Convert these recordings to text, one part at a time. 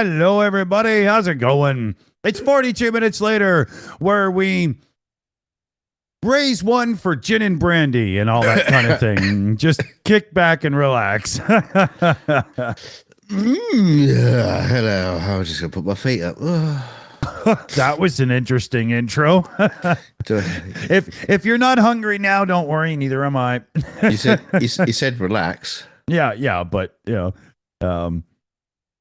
Hello, everybody. How's it going? It's 42 minutes later where we raise one for gin and brandy and all that kind of thing. Just kick back and relax. Yeah, hello. I was just going to put my feet up. That was an interesting intro. If you're not hungry now, don't worry. Neither am I. you said relax. Yeah, but you know,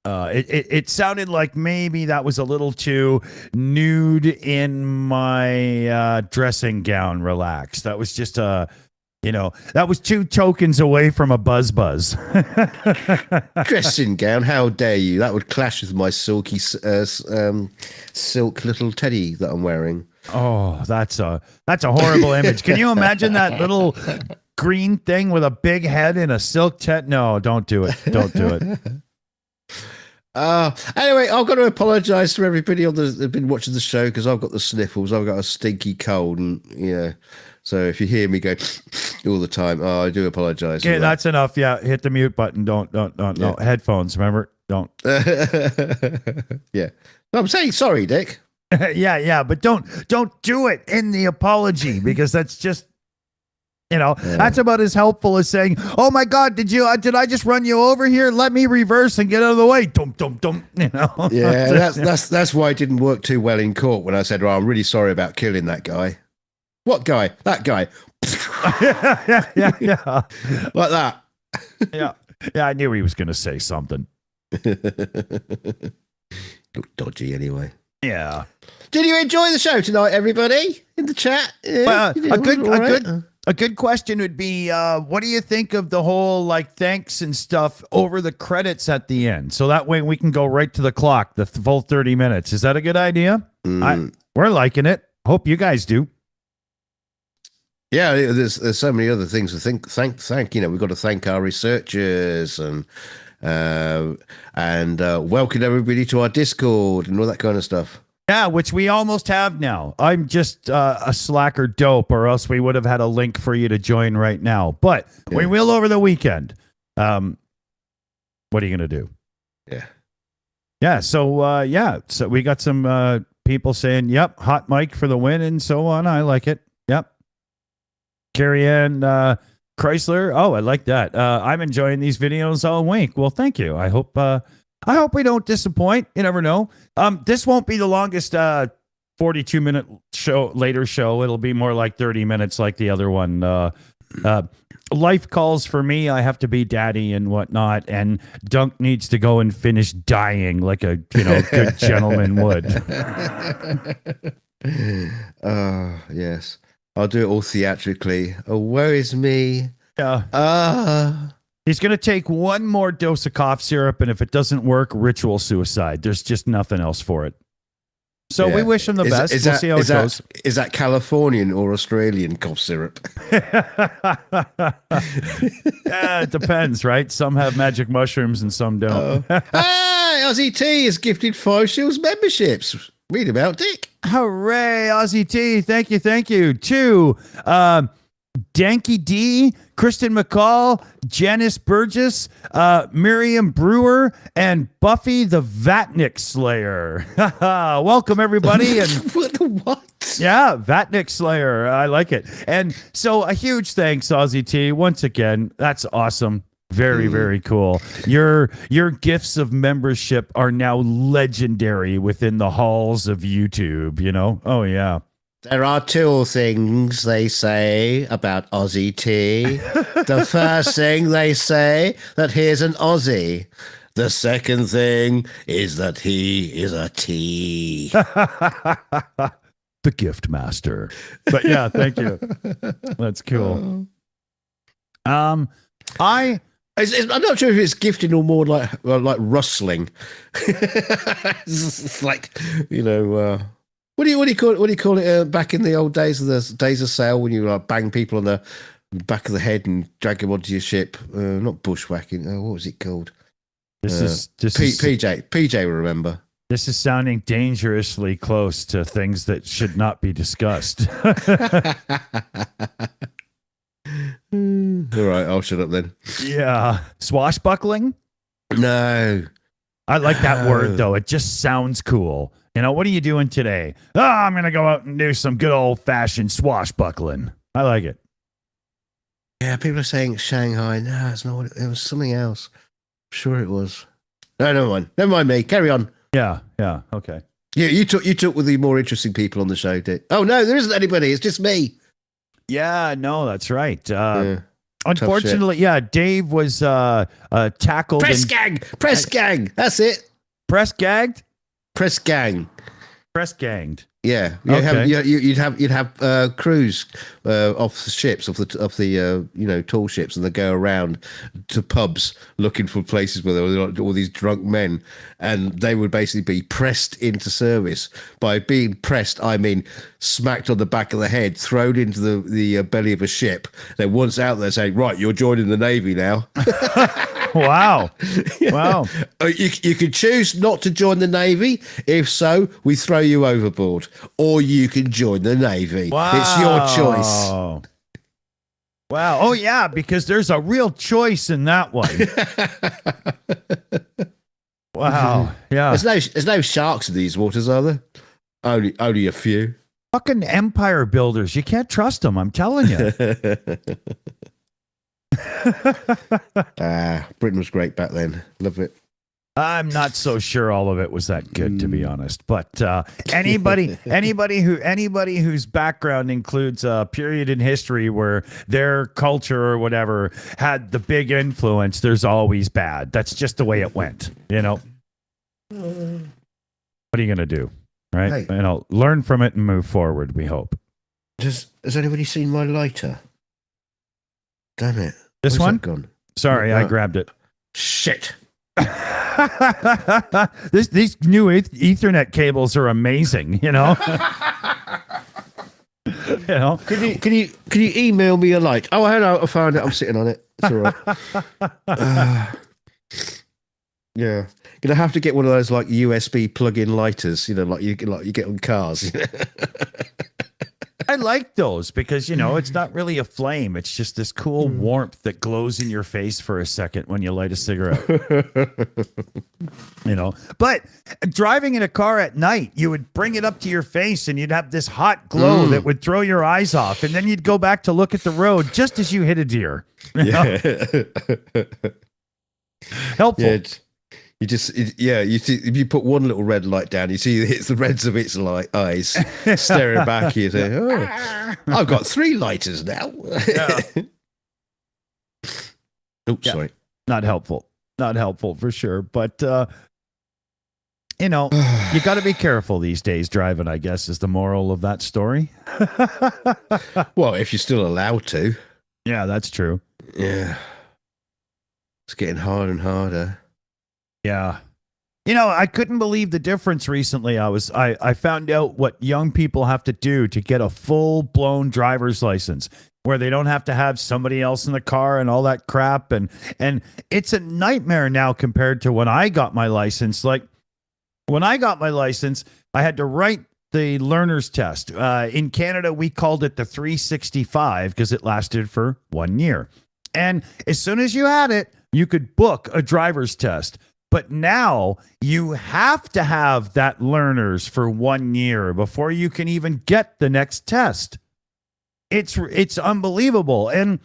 it sounded like maybe that was a little too nude in my dressing gown. Relax. That was just that was 2 tokens away from a buzz. Dressing gown? How dare you? That would clash with my silky silk little teddy that I'm wearing. Oh, that's a horrible image. Can you imagine that little green thing with a big head and a silk tet? No, don't do it. Don't do it. Anyway, I've got to apologise to everybody that's been watching the show because I've got the sniffles. I've got a stinky cold, and so if you hear me go all the time, I do apologise. Okay, that's enough. Yeah, hit the mute button. Don't. No headphones. Remember, don't. Yeah, no, I'm saying sorry, Dick. yeah, but don't do it in the apology because that's just. That's about as helpful as saying, "Oh my God, did I just run you over here? Let me reverse and get out of the way." Dum. Yeah, that's why it didn't work too well in court when I said, "Oh, I'm really sorry about killing that guy." What guy? That guy. yeah. Like that. Yeah, I knew he was going to say something. Look dodgy anyway. Yeah. Did you enjoy the show tonight, everybody? In the chat? Yeah, A good question would be, what do you think of the whole thanks and stuff over the credits at the end? So that way we can go right to the clock, the full 30 minutes. Is that a good idea? We're liking it. Hope you guys do. Yeah, there's so many other things to thank. We've got to thank our researchers and welcome everybody to our Discord and all that kind of stuff. Yeah, which we almost have now. I'm just a slacker dope, or else we would have had a link for you to join right now. But we will over the weekend. What are you going to do? Yeah. Yeah, so we got some people saying, yep, hot mic for the win and so on. I like it. Yep. Carrie Ann Chrysler. Oh, I like that. I'm enjoying these videos all week. Well, thank you. I hope we don't disappoint. You never know. This won't be the longest 42-minute show. It'll be more like 30 minutes like the other one. Life calls for me. I have to be daddy and whatnot. And Dunk needs to go and finish dying like a good gentleman would. Yes. I'll do it all theatrically. Oh, woe is me. Yeah. He's going to take one more dose of cough syrup, and if it doesn't work, ritual suicide. There's just nothing else for it. So we wish him the best. We'll see how it goes. Is that Californian or Australian cough syrup? Yeah, it depends, right? Some have magic mushrooms and some don't. Hey, Ozzy T is gifted 5 Shills memberships. Read about Dick. Hooray, Ozzy T. Thank you. 2, Danky D, Kristen McCall, Janice Burgess, Miriam Brewer, and Buffy the Vatnik Slayer. Welcome, everybody. And what? Yeah, Vatnik Slayer. I like it. And so a huge thanks, Ozzy T. Once again, that's awesome. Very, very cool. Your gifts of membership are now legendary within the halls of YouTube, Oh, yeah. There are 2 things they say about Ozzy T. The first thing they say that he's an Aussie. The second thing is that he is a T. The gift master. But yeah, thank you. That's cool. I'm not sure if it's gifting or more like rustling. It's like, What do you call it? Back in the old days of the days of sail, when you bang people on the back of the head and drag them onto your ship. Not bushwhacking. What was it called? PJ will remember. This is sounding dangerously close to things that should not be discussed. All right, I'll shut up then. Yeah, swashbuckling. No. I like that word though. It just sounds cool. You know, what are you doing today? Oh, I'm going to go out and do some good old fashioned swashbuckling. I like it. Yeah, people are saying Shanghai. No, it's not. It was something else. I'm sure it was. No, never mind. Never mind me. Carry on. Yeah. Okay. Yeah, you talk with the more interesting people on the show, Dick. Oh no, there isn't anybody. It's just me. Yeah, no, that's right. Yeah, unfortunately, yeah, Dave was tackled. Press gang. That's it. Press gagged. Press gang. Press ganged. Yeah, you'd have crews off the ships, off the tall ships, and they go around to pubs looking for places where there were all these drunk men, and they would basically be pressed into service. By being pressed, I mean smacked on the back of the head, thrown into the belly of a ship. Then once out there, saying, "Right, you're joining the Navy now." Wow. Wow. You could choose not to join the Navy. If so, we throw you overboard. Or you can join the Navy. Wow. It's your choice. Wow. Oh, yeah, because there's a real choice in that one. Wow. Yeah. There's no sharks in these waters, are there? Only a few. Fucking empire builders. You can't trust them, I'm telling you. Britain was great back then. Love it. I'm not so sure all of it was that good, to be honest. But anybody whose background includes a period in history where their culture or whatever had the big influence, there's always bad. That's just the way it went. You know. What are you gonna do, right? Hey. Learn from it and move forward. We hope. Has anybody seen my lighter? Damn it! This Where's one? that gone? Sorry, I grabbed it. Shit. These new Ethernet cables are amazing, you know. You know. Can you email me a light? Oh, hello, I found it. I'm sitting on it. It's all right. Yeah, gonna have to get one of those like USB plug-in lighters. You know, like you get on cars. I like those because, you know, it's not really a flame. It's just this cool warmth that glows in your face for a second when you light a cigarette. You know, but driving in a car at night, you would bring it up to your face and you'd have this hot glow that would throw your eyes off. And then you'd go back to look at the road just as you hit a deer. Yeah. Helpful. Yeah, you see, if you put one little red light down, you see it's the reds of its eyes staring back at you. Saying, "Oh, I've got 3 lighters now." Yeah. Oops, sorry. Not helpful for sure. But, you know, you got to be careful these days driving, I guess, is the moral of that story. Well, if you're still allowed to. Yeah, that's true. Yeah. It's getting harder and harder. Yeah. You know, I couldn't believe the difference recently. I found out what young people have to do to get a full-blown driver's license, where they don't have to have somebody else in the car and all that crap. And it's a nightmare now compared to when I got my license. Like, when I got my license, I had to write the learner's test. In Canada, we called it the 365 because it lasted for 1 year. And as soon as you had it, you could book a driver's test. But now you have to have that learners for 1 year before you can even get the next test. It's unbelievable. And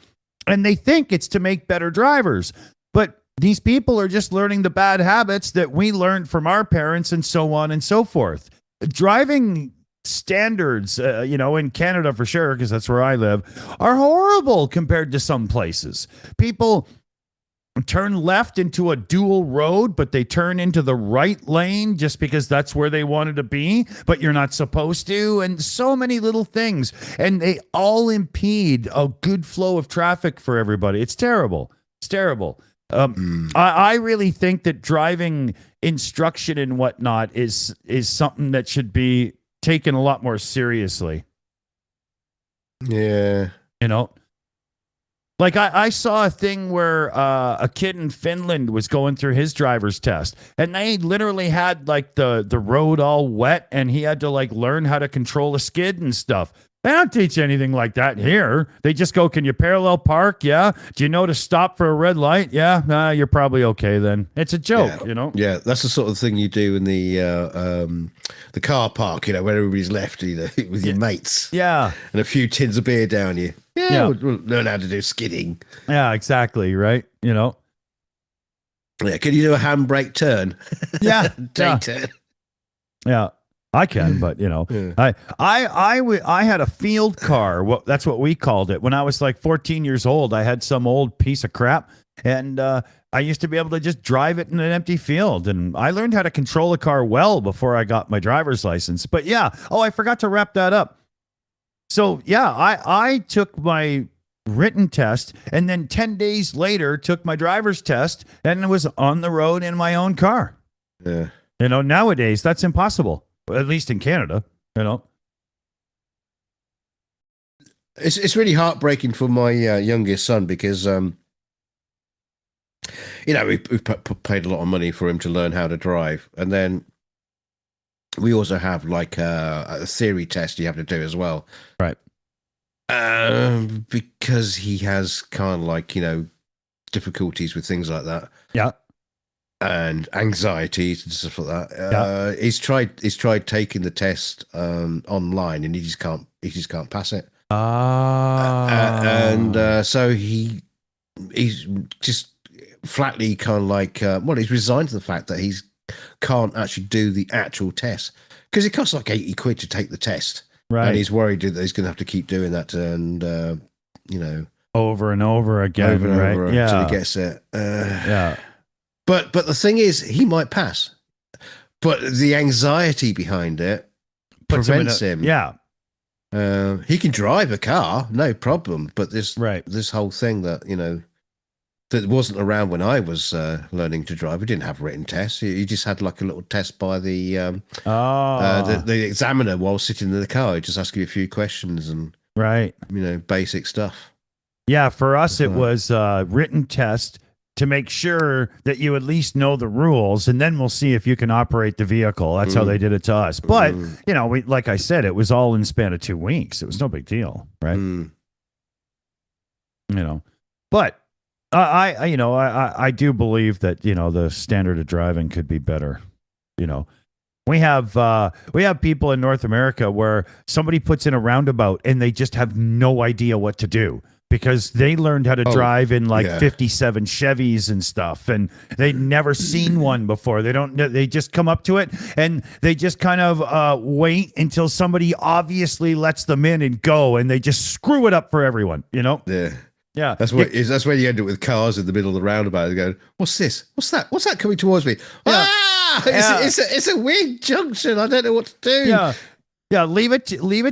they think it's to make better drivers. But these people are just learning the bad habits that we learned from our parents and so on and so forth. Driving standards, in Canada for sure, because that's where I live, are horrible compared to some places. People turn left into a dual road, but they turn into the right lane just because that's where they wanted to be, but you're not supposed to, and so many little things. And they all impede a good flow of traffic for everybody. It's terrible. It's terrible. I really think that driving instruction and whatnot is something that should be taken a lot more seriously. Yeah. You know? Like I saw a thing where a kid in Finland was going through his driver's test, and they literally had like the road all wet, and he had to like learn how to control a skid and stuff. They don't teach anything like that here. They just go, can you parallel park? Yeah. Do you know to stop for a red light? Yeah. You're probably okay then. It's a joke, you know? Yeah, that's the sort of thing you do in the car park, you know, where everybody's left, you know, with your mates. Yeah. And a few tins of beer down you. Yeah. We'll learn how to do skidding. Yeah, exactly. Right. You know? Yeah. Can you do a handbrake turn? Yeah. Turn. Yeah. I can, but you know, I had a field car. Well, that's what we called it. When I was like 14 years old, I had some old piece of crap, and I used to be able to just drive it in an empty field. And I learned how to control a car well before I got my driver's license. But yeah, I forgot to wrap that up. So yeah, I took my written test, and then 10 days later took my driver's test, and was on the road in my own car. Yeah, you know, nowadays that's impossible. At least in Canada, you know. It's really heartbreaking for my youngest son because, you know, we've paid a lot of money for him to learn how to drive. And then we also have like a theory test you have to do as well. Right. Because he has kind of like, you know, difficulties with things like that. Yeah. And anxieties and stuff like that. He's tried taking the test online, and he just can't pass it. So he's just flatly kind of like he's resigned to the fact that he's can't actually do the actual test because it costs like £80 to take the test, right? And he's worried that he's going to have to keep doing that, and you know, over and over again, right? Until he gets it. But the thing is, he might pass, but the anxiety behind it prevents him. Yeah, he can drive a car, no problem. But this whole thing that, you know, that wasn't around when I was learning to drive. We didn't have written tests. You just had like a little test by the examiner while sitting in the car. He'd just ask you a few questions and you know, basic stuff. Yeah, for us it was written test to make sure that you at least know the rules, and then we'll see if you can operate the vehicle. That's how they did it to us. But, you know, like I said, it was all in the span of 2 weeks. It was no big deal, right? You know, but I do believe that, you know, the standard of driving could be better. You know, we have people in North America where somebody puts in a roundabout and they just have no idea what to do, because they learned how to drive in like 57 Chevys and stuff, and they'd never seen one before. They just come up to it and they just kind of wait until somebody obviously lets them in and go, and they just screw it up for everyone, you know? Yeah. That's where you end up with cars in the middle of the roundabout. They go, "What's this? What's that? What's that coming towards me?" It's a weird junction. I don't know what to do. Yeah, leave it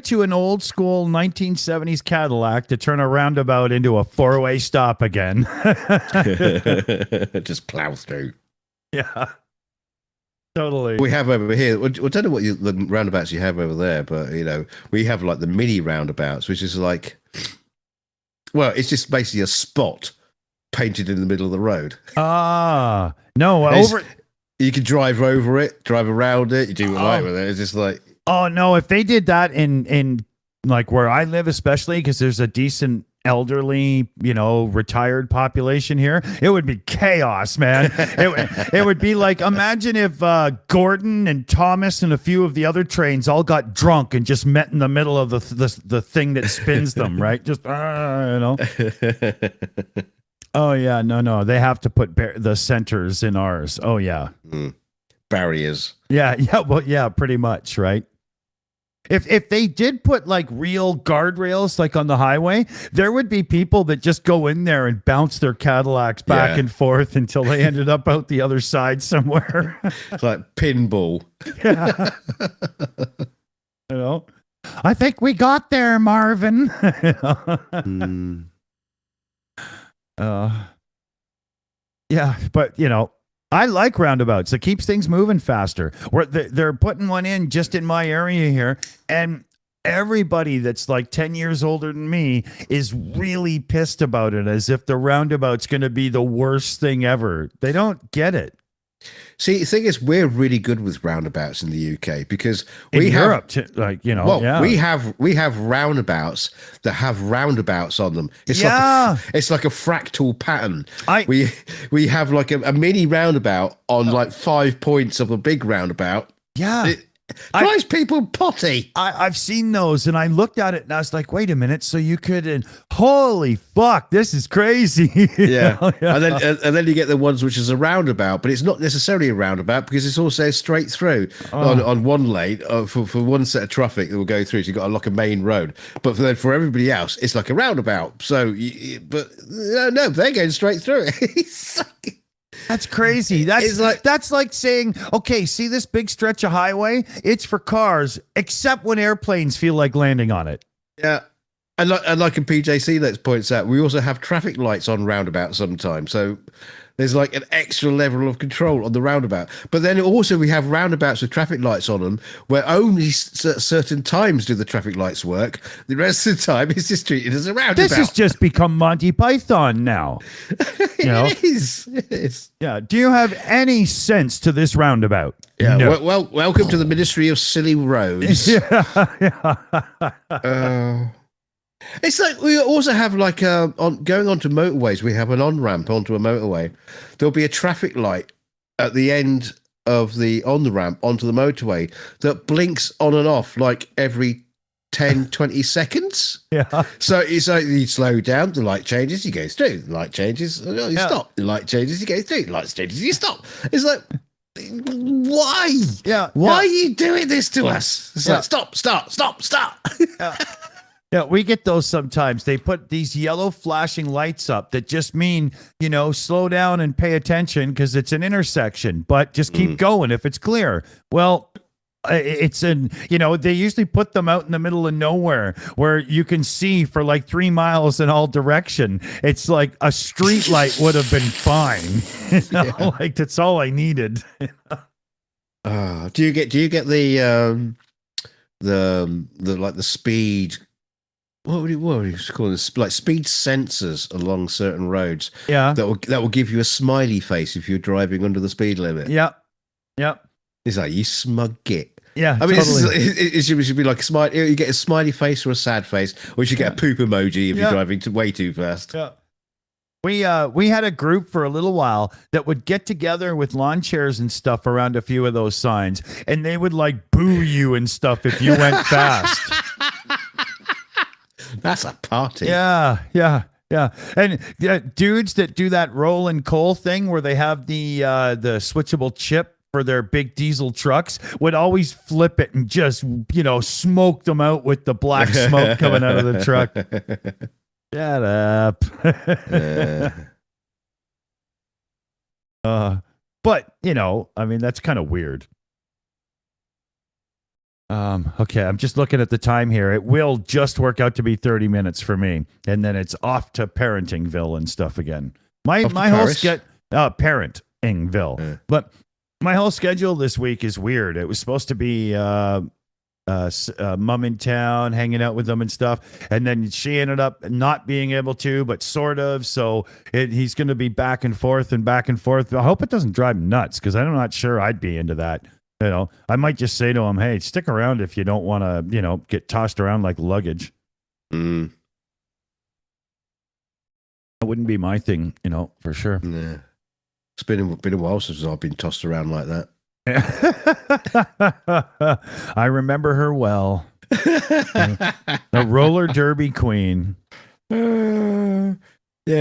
to an old school 1970s Cadillac to turn a roundabout into a 4-way stop again. Just plow through. Yeah, totally. We have over here. I don't know what the roundabouts you have over there, but you know, we have like the mini roundabouts, which is like, well, it's just basically a spot painted in the middle of the road. You can drive over it, drive around it. You do what you like with it. It's just like. Oh no! If they did that in like where I live, especially because there's a decent elderly, you know, retired population here, it would be chaos, man. It would be like, imagine if Gordon and Thomas and a few of the other trains all got drunk and just met in the middle of the thing that spins them, right? Just you know. Oh yeah, no, they have to put the centers in ours. Oh yeah, barriers. Yeah, pretty much, right? If they did put like real guardrails like on the highway, there would be people that just go in there and bounce their Cadillacs back and forth until they ended up out the other side somewhere. It's like pinball. Yeah. You know, I think we got there, Marvin. Yeah, but you know, I like roundabouts. It keeps things moving faster. They're putting one in just in my area here, and everybody that's like 10 years older than me is really pissed about it, as if the roundabout's going to be the worst thing ever. They don't get it. See, the thing is, we're really good with roundabouts in the UK because In we have Europe, yeah. we have roundabouts that have roundabouts on them. It's Yeah. it's like a fractal pattern. I- We have like a mini roundabout on like 5 points of a big roundabout. Yeah. It drives people potty. I've seen those, and I looked at it, and I was like, "Wait a minute!" So you could, and holy fuck, this is crazy. Yeah. Yeah. And then you get the ones which is a roundabout, but it's not necessarily a roundabout because it's also straight through on one lane for one set of traffic that will go through. So you've got like a main road, but then for everybody else, it's like a roundabout. So, but no, they're going straight through it. That's crazy. That's like saying, okay, see this big stretch of highway? It's for cars, except when airplanes feel like landing on it. Yeah. And like in PJC Let's points out, we also have traffic lights on roundabouts sometimes. So there's like an extra level of control on the roundabout. But then also we have roundabouts with traffic lights on them where only certain times do the traffic lights work. The rest of the time it's just treated as a roundabout. This has just become Monty Python now. It is. Yeah. Do you have any sense to this roundabout? Yeah. No. Well, welcome to the Ministry of Silly Roads. It's like we also have like going onto motorways. We have an on-ramp onto a motorway. There'll be a traffic light at the end of on the ramp onto the motorway that blinks on and off like every 10, 20 seconds. Yeah. So it's like you slow down, the light changes, you go through. The light changes, you stop. The light changes, you go through. The light changes, you stop. It's like, why? Yeah. Why are you doing this to us? It's like, stop. Yeah, we get those sometimes. They put these yellow flashing lights up that just mean, slow down and pay attention because it's an intersection, but just keep going if it's clear. Well, they usually put them out in the middle of nowhere where you can see for like 3 miles in all direction. It's like a street light would have been fine. Like that's all I needed. Do you get the like the speed? What would you call this? Like speed sensors along certain roads. Yeah. That will give you a smiley face if you're driving under the speed limit. Yeah. Yeah. It's like, you smug git. Yeah. I mean, totally. it should be like a smile. You get a smiley face or a sad face, or you should get a poop emoji if you're driving way too fast. Yeah. We had a group for a little while that would get together with lawn chairs and stuff around a few of those signs, and they would like boo you and stuff if you went fast. That's a party. Yeah. And dudes that do that roll and coal thing where they have the switchable chip for their big diesel trucks would always flip it and just, smoke them out with the black smoke coming out of the truck. Shut up. But, that's kind of weird. Okay, I'm just looking at the time here. It will just work out to be 30 minutes for me, and then it's off to Parentingville and stuff again. My whole Parentingville. But my whole schedule this week is weird. It was supposed to be mom in town, hanging out with them and stuff, and then she ended up not being able to, but sort of. So he's going to be back and forth. I hope it doesn't drive him nuts because I'm not sure I'd be into that. I might just say to him, hey, stick around if you don't want to, get tossed around like luggage. That wouldn't be my thing, for sure. Yeah. It's been a while since I've been tossed around like that. I remember her well. The roller derby queen. Yeah,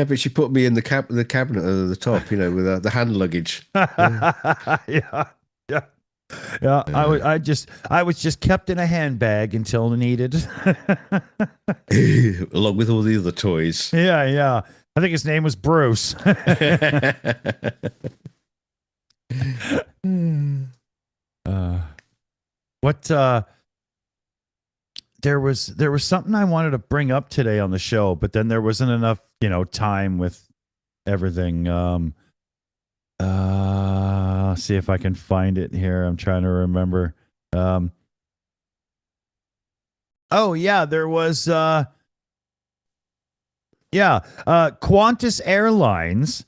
but she put me in the cabinet at the top, with the hand luggage. Yeah, I was just kept in a handbag until needed. Along with all the other toys. Yeah. I think his name was Bruce. There was something I wanted to bring up today on the show, but then there wasn't enough, time with everything. See if I can find it here. I'm trying to remember. There was Qantas Airlines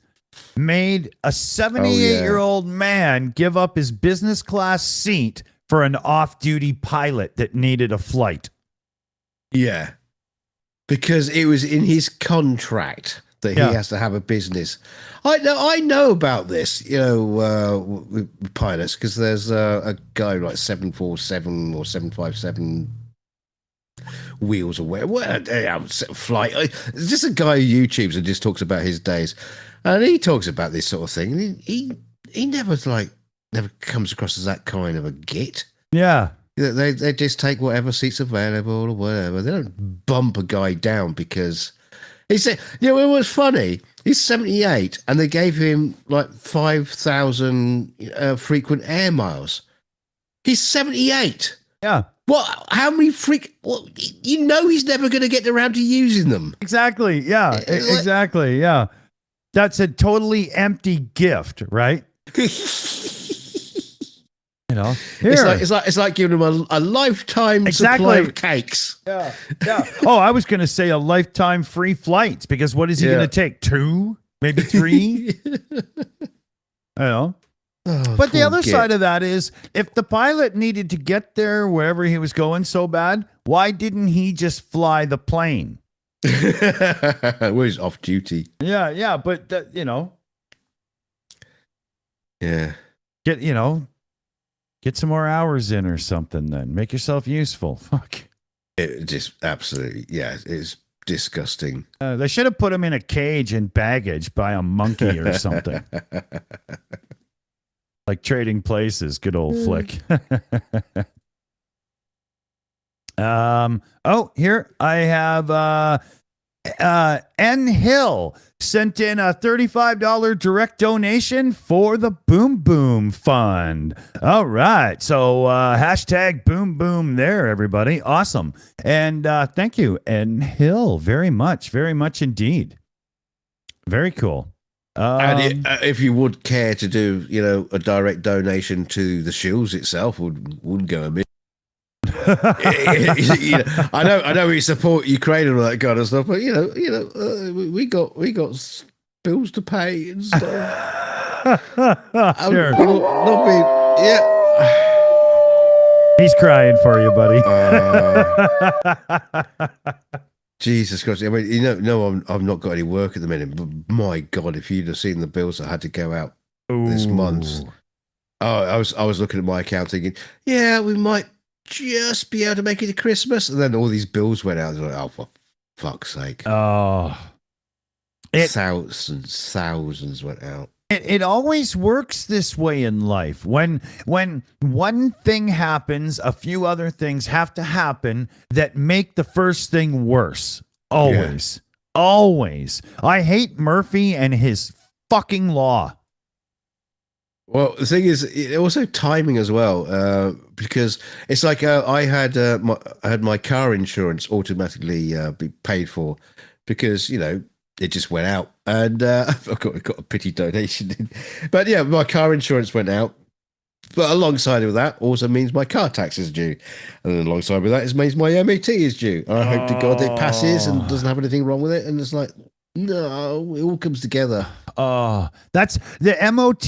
made a 78-year-old man give up his business class seat for an off-duty pilot that needed a flight. Yeah. Because it was in his contract that he has to have a business. I know about this, with pilots, because there's a guy like 747 or 757 wheels or whatever, flight. There's just a guy who YouTubes and just talks about his days, and he talks about this sort of thing. And he never comes across as that kind of a git. Yeah. They just take whatever seat's available or whatever. They don't bump a guy down because he said, it was funny. He's 78 and they gave him like 5,000 frequent air miles. He's 78. Yeah. What? How many he's never going to get around to using them. Exactly. Yeah. Exactly. Yeah. That's a totally empty gift, right? It's like giving him a lifetime supply of cakes. Yeah. Oh, I was going to say a lifetime free flights, because what is he going to take? 2, maybe 3? I know. But the other side of that is, if the pilot needed to get there wherever he was going so bad, why didn't he just fly the plane? Well, he's off duty. Yeah, but yeah, get some more hours in or something. Then make yourself useful. Fuck. It just absolutely, it's disgusting. They should have put him in a cage and baggage by a monkey or something. Like Trading Places, good old flick. Here I have N Hill sent in a $35 direct donation for the Boom Boom Fund. All right. So hashtag Boom Boom there, everybody. Awesome. And thank you, N Hill, very much indeed. Very cool. And if you would care to do, a direct donation to the Shills itself, wouldn't go amiss. I know we support Ukraine and all that kind of stuff, but we got bills to pay and stuff. Sure. Not being, He's crying for you, buddy. Jesus Christ! I mean, I've not got any work at the minute, but my God, if you'd have seen the bills that had to go out this month, I was looking at my account thinking, we might just be able to make it to Christmas, and then all these bills went out. I was like, oh, for fuck's sake! Thousands went out. It always works this way in life. When one thing happens, a few other things have to happen that make the first thing worse. Always. Yeah. Always. I hate Murphy and his fucking law. Well, the thing is, also timing as well, because it's like I had my car insurance automatically be paid for, because it just went out, and I got a pity donation in. But yeah, my car insurance went out. But alongside of that also means my car tax is due. And then alongside with that means my MOT is due. And I hope to God it passes and doesn't have anything wrong with it. And it's like, no, it all comes together. That's the MOT,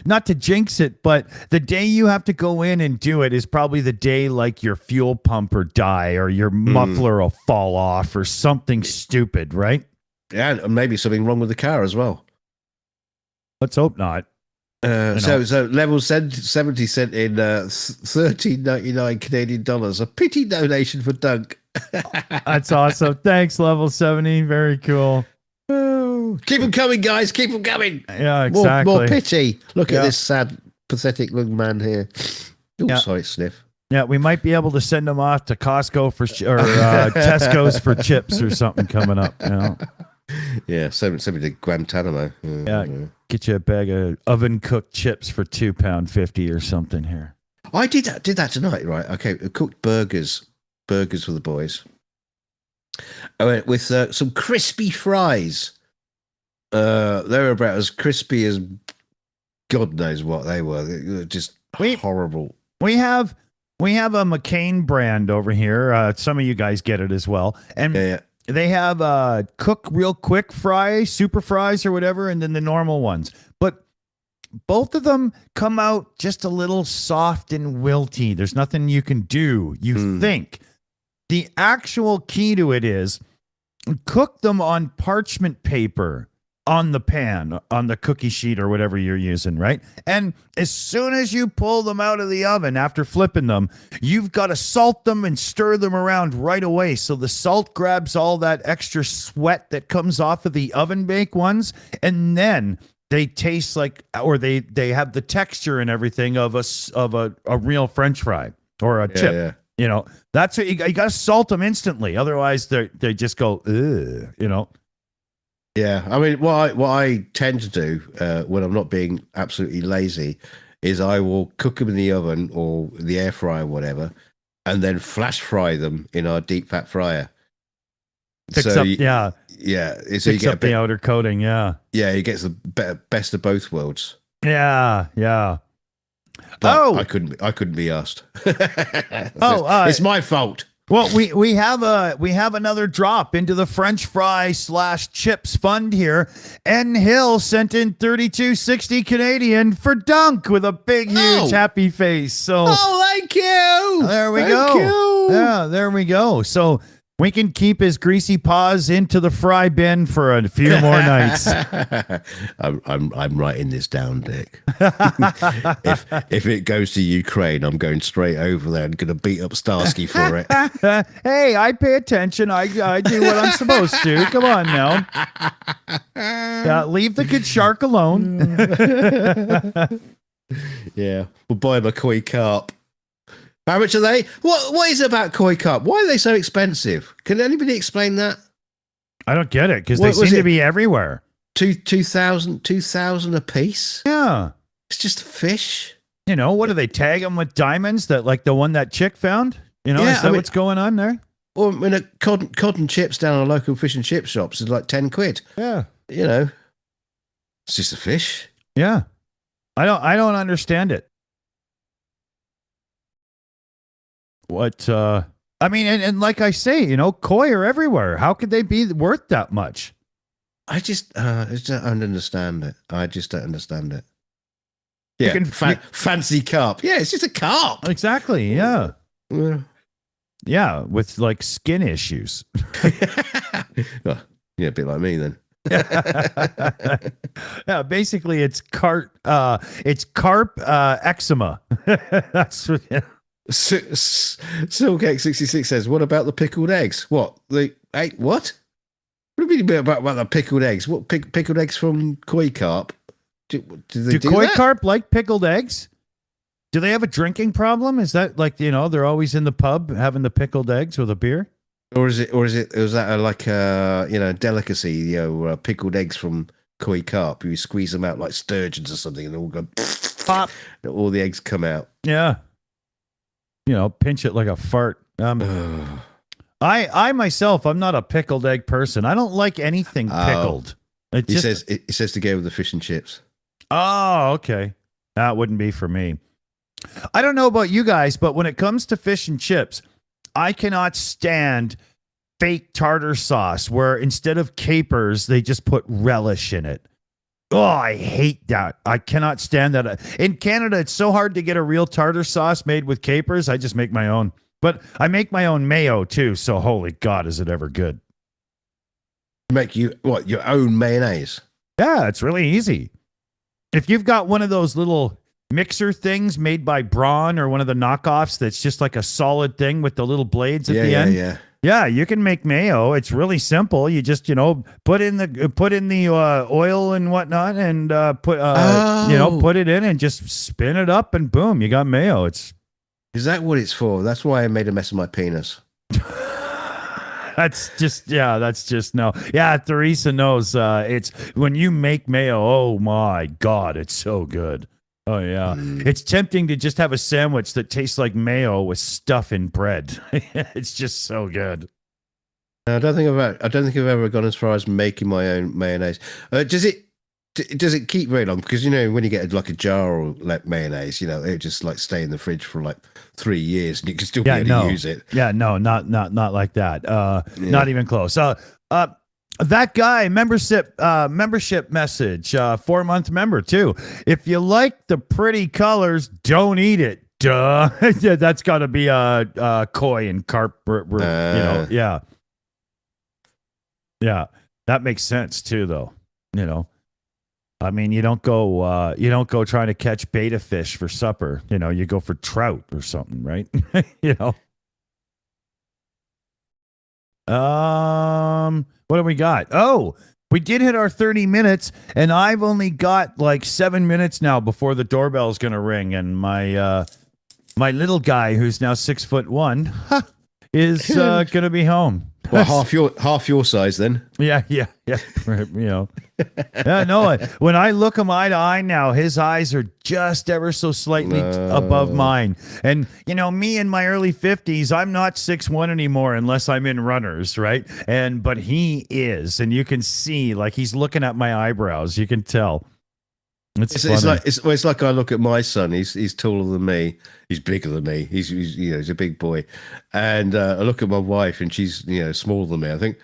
not to jinx it, but the day you have to go in and do it is probably the day like your fuel pump will die or your muffler will fall off or something stupid, right? Yeah, and maybe something wrong with the car as well. Let's hope not. So level 70 sent in $13.99 Canadian dollars, a pity donation for Dunk. That's awesome. Thanks, level 70. Very cool. Keep them coming, guys. Keep them coming. Yeah, exactly. More pity. Look at this sad, pathetic looking man here. Sorry, sniff. Yeah, we might be able to send them off to Costco or Tesco's for chips or something coming up. Yeah, send me to Guantanamo. Get you a bag of oven cooked chips for £2.50 or something here. I did that tonight, right? Okay, I cooked burgers for the boys. I went with some crispy fries. They were about as crispy as God knows what they were. They were just horrible. We have a McCain brand over here. Some of you guys get it as well, and They have cook real quick fry, super fries or whatever, and then the normal ones. But both of them come out just a little soft and wilty. There's nothing you can do. You think. The actual key to it is cook them on parchment paper on the pan, on the cookie sheet or whatever you're using, right? And as soon as you pull them out of the oven after flipping them, you've got to salt them and stir them around right away. So the salt grabs all that extra sweat that comes off of the oven bake ones, and then they taste like, or they have the texture and everything of a real French fry or a chip. Yeah. You know, that's what you got to salt them instantly. Otherwise, they just go, ugh, you know. Yeah, I mean, what I tend to do when I'm not being absolutely lazy is I will cook them in the oven or the air fryer, or whatever, and then flash fry them in our deep fat fryer. Picks So up, you- yeah, Yeah, so you picks get a up the bit, outer coating, yeah. yeah, it gets the best of both worlds. Yeah. But I couldn't be asked. It's my fault. Well, we have another drop into the French fry / chips fund here. N Hill sent in 32.60 Canadian for Dunk with a big, huge, happy face. So Thank you. there we Thank go. you. Yeah, there we go. So we can keep his greasy paws into the fry bin for a few more nights. I'm writing this down, Dick. if it goes to Ukraine, I'm going straight over there and going to beat up Starsky for it. Hey, I pay attention. I do what I'm supposed to. Come on now. Leave the good shark alone. Yeah, we'll buy him a koi carp. How much are they? What is it about koi carp? Why are they so expensive? Can anybody explain that? I don't get it because they What was seem to it? be everywhere. 2,000 a piece? Yeah. It's just a fish. You know, what do they tag them with diamonds that like the one that chick found? You know, Yeah, is that I mean- what's going on there? Or I mean, a cod and chips down a local fish and chip shops is like 10 quid. Yeah. You know, it's just a fish. Yeah. I don't understand it. What I mean, and like I say, you know, koi are everywhere. How could they be worth that much? I just don't understand it. I just don't understand it. Yeah, can- fancy carp. Yeah, it's just a carp. Exactly. Yeah. Yeah. Yeah. With like skin issues. Well, yeah, a bit like me then. Yeah. Basically, it's carp eczema. That's what. Yeah. Silcake66 says, "What about the pickled eggs? What the what? What do you mean about the pickled eggs? What pickled eggs from koi carp? Do they do koi that? carp like pickled eggs? Do they have a drinking problem? Is that like, you know, they're always in the pub having the pickled eggs with a beer? Or is that like a delicacy? You know, pickled eggs from koi carp. You squeeze them out like sturgeons or something, and they all go Pop. and all the eggs come out. Yeah. You know, pinch it like a fart. I myself, I'm not a pickled egg person. I don't like anything pickled. It says to go with the fish and chips. Oh, okay. That wouldn't be for me. I don't know about you guys, but when it comes to fish and chips, I cannot stand fake tartar sauce where instead of capers, they just put relish in it. Oh, I hate that. I cannot stand that. In Canada, it's so hard to get a real tartar sauce made with capers. I just make my own. But I make my own mayo too, so holy God, is it ever good. Make your own mayonnaise? Yeah, it's really easy. If you've got one of those little mixer things made by Braun or one of the knockoffs that's just like a solid thing with the little blades at the end. Yeah, you can make mayo. It's really simple. You just, put in the oil and whatnot and put it in and just spin it up and boom, you got mayo. Is that what it's for? That's why I made a mess of my penis. That's just no. Yeah, Theresa knows. It's when you make mayo, oh my God, it's so good. Oh yeah. It's tempting to just have a sandwich that tastes like mayo with stuff in bread. It's just so good. I don't think I've ever gone as far as making my own mayonnaise. Does it Does it keep very long? Because when you get like a jar or like mayonnaise, it just like stay in the fridge for like 3 years, and you can still be able to use it. Yeah, no, not like that. Not even close. That guy membership message, 4-month member too. If you like the pretty colors, don't eat it. Duh. Yeah, that's got to be koi and carp. Yeah. That makes sense too, though. I mean, you don't go trying to catch betta fish for supper. You go for trout or something, right? What do we got? Oh, we did hit our 30 minutes, and I've only got like 7 minutes now before the doorbell's gonna ring, and my little guy, who's now 6'1", is gonna be home. Well, half your size then. Yeah. Yeah, no. When I look him eye to eye now, his eyes are just ever so slightly above mine. And me in my early 50s, I'm not 6'1" anymore unless I'm in runners, right? But he is, and you can see like he's looking at my eyebrows. You can tell. It's like I look at my son. He's taller than me. He's bigger than me. He's a big boy. And I look at my wife, and she's smaller than me. I think,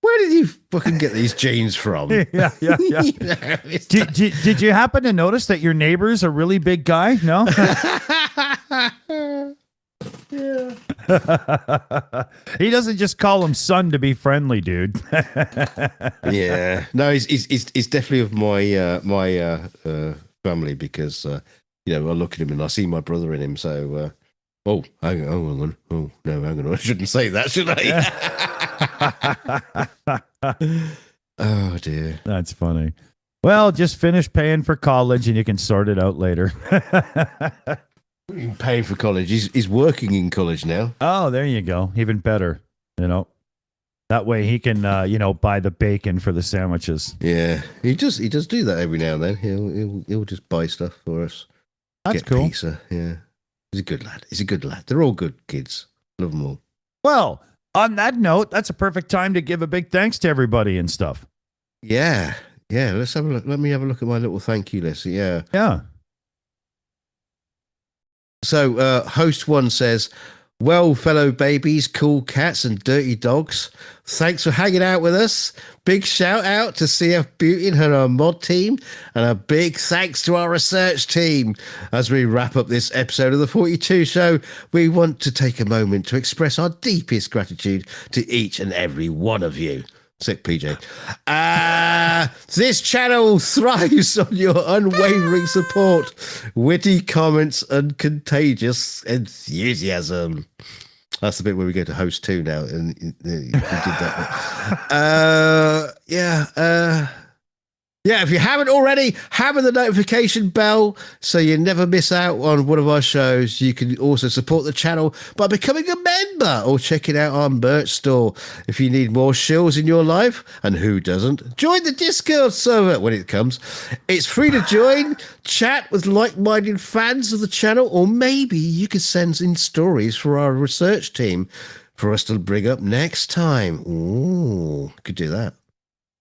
where did you fucking get these genes from? Yeah. Did you happen to notice that your neighbor's a really big guy? No. Yeah. He doesn't just call him son to be friendly, dude. Yeah. No, he's definitely of my family, because I look at him and I see my brother in him. So, hang on. Oh no, hang on. I shouldn't say that, should I? Oh dear. That's funny. Well, just finish paying for college and you can sort it out later. Paying for college. He's working in college now. Oh, there you go. Even better. That way he can buy the bacon for the sandwiches. Yeah, he does do that every now and then. He'll just buy stuff for us. That's cool. Pizza. Yeah, he's a good lad. They're all good kids. Love them all. Well, on that note, that's a perfect time to give a big thanks to everybody and stuff. Yeah. Let's have a look. Let me have a look at my little thank you list. Yeah. So, host 1 says, well, fellow babies, cool cats, and dirty dogs, thanks for hanging out with us. Big shout out to CF Beauty and her mod team, and a big thanks to our research team. As we wrap up this episode of the 42 Show, we want to take a moment to express our deepest gratitude to each and every one of you. Sick PJ. This channel thrives on your unwavering support, witty comments, and contagious enthusiasm. That's the bit where we go to host 2 now, and we did that. Yeah, if you haven't already, hammer the notification bell so you never miss out on one of our shows. You can also support the channel by becoming a member or checking out our merch store. If you need more shills in your life, and who doesn't, join the Discord server when it comes. It's free to join, chat with like-minded fans of the channel, or maybe you could send in stories for our research team for us to bring up next time. Ooh, could do that.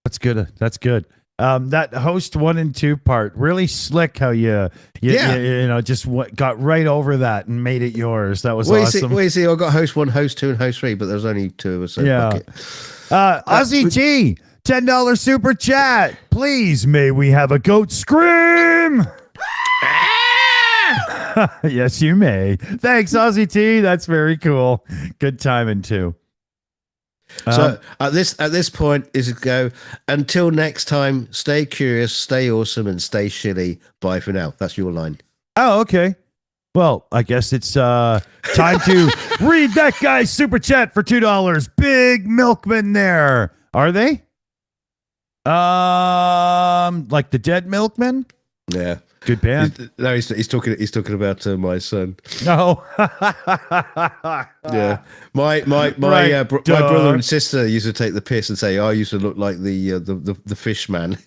That's good. That host 1 and 2 part, really slick how you just got right over that and made it yours. That was awesome. You see, I got host 1, host 2, and host 3, but there's only 2 of us. So Ozzy T, $10 super chat. Please, may we have a goat scream? Yes, you may. Thanks, Ozzy T. That's very cool. Good timing too. So at this point is a go. Until next time, stay curious, stay awesome, and stay shilly. Bye for now. That's your line. Oh, okay. Well, I guess it's time to read that guy's super chat for $2. Big milkman there. Are they? Like the dead milkman? Yeah. Good band. He's talking about my son. No. Yeah. My brother and sister used to take the piss and say, I used to look like the fish man.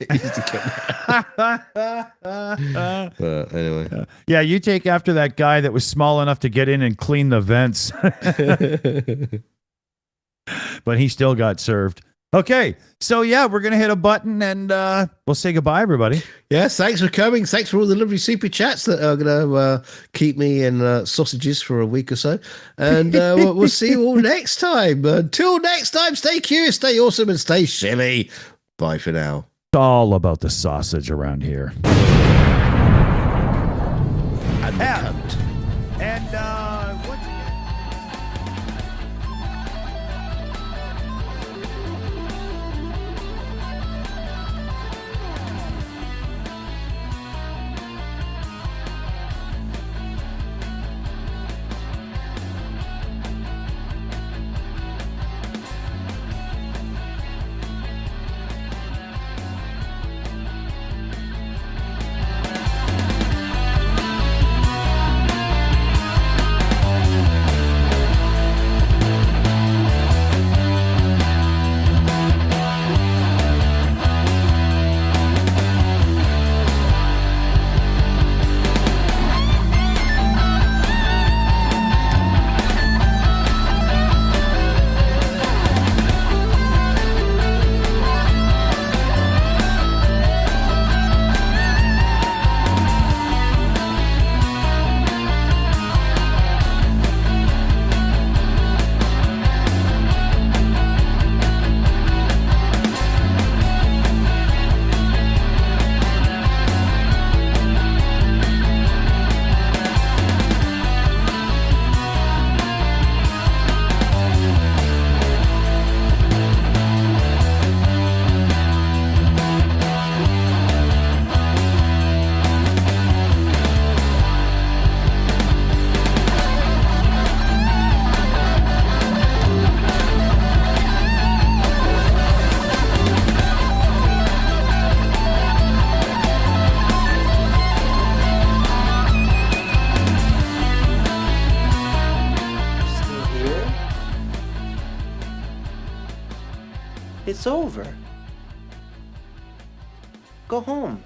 But anyway. Yeah, you take after that guy that was small enough to get in and clean the vents. But he still got served. Okay. So, yeah, we're going to hit a button and we'll say goodbye, everybody. Yes, thanks for coming. Thanks for all the lovely super chats that are going to keep me in sausages for a week or so. And we'll see you all next time. Until next time, stay curious, stay awesome, and stay shilly. Bye for now. It's all about the sausage around here. And the cunt. And once again. It's over. Go home.